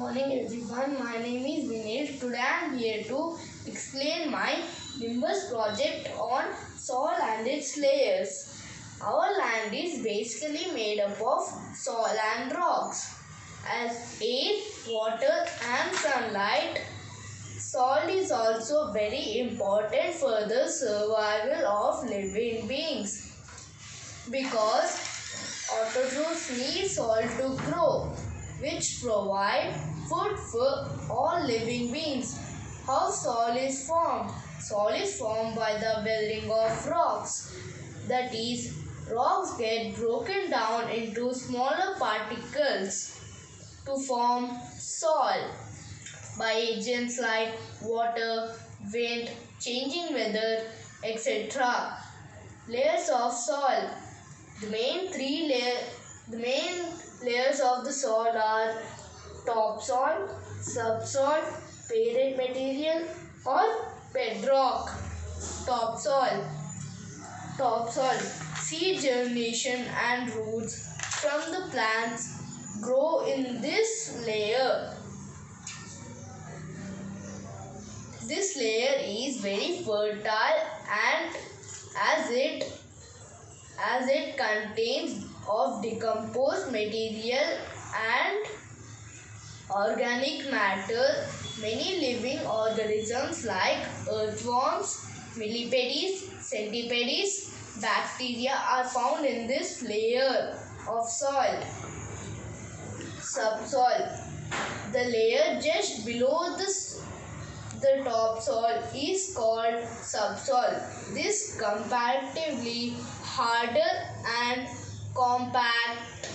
Morning everyone, my name is Dinesh. Today I am here to explain my Nimbus project on soil and its layers. Our land is basically made up of soil and rocks. As air, water and sunlight, soil is also very important for the survival of living beings because autotrophs need soil to grow, which provide food for all living beings. How soil is formed? Soil is formed by the welding of rocks. That is, rocks get broken down into smaller particles to form soil by agents like water, wind, changing weather, etc. Layers of soil. The main layers of the soil are topsoil, subsoil, parent material or bedrock. Topsoil. Topsoil. Seed germination and roots from the plants grow in this layer. This layer is very fertile and as it contains of decomposed material and organic matter. Many living organisms like earthworms, millipedes, centipedes, bacteria are found in this layer of soil. Subsoil. The layer just below the topsoil is called subsoil. This comparatively harder and compact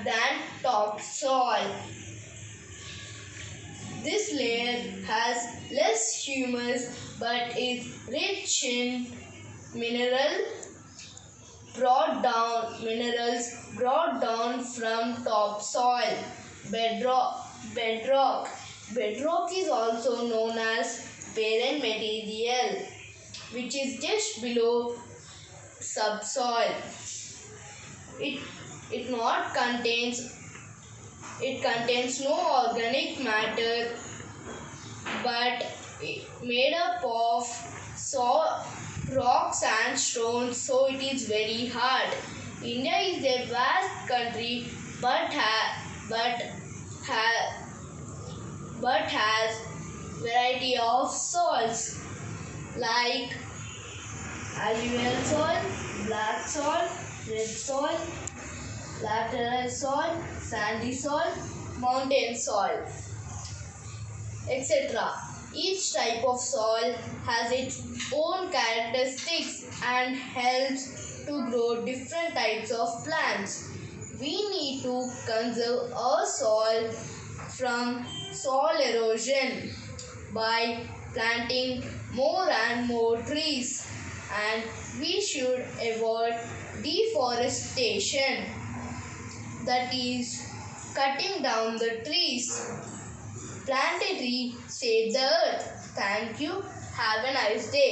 than topsoil. This layer has less humus but is rich in minerals brought down from topsoil. Bedrock. Bedrock is also known as parent material, which is just below subsoil. It contains no organic matter but made up of rocks and stones, so it is very hard. India is a vast country but has variety of soils like alluvial soil, black soil, red soil, lateral soil, sandy soil, mountain soil, etc. Each type of soil has its own characteristics and helps to grow different types of plants. We need to conserve our soil from soil erosion by planting more and more trees, and we should avoid deforestation, that is cutting down the trees. Plant a tree, save the earth. Thank you. Have a nice day.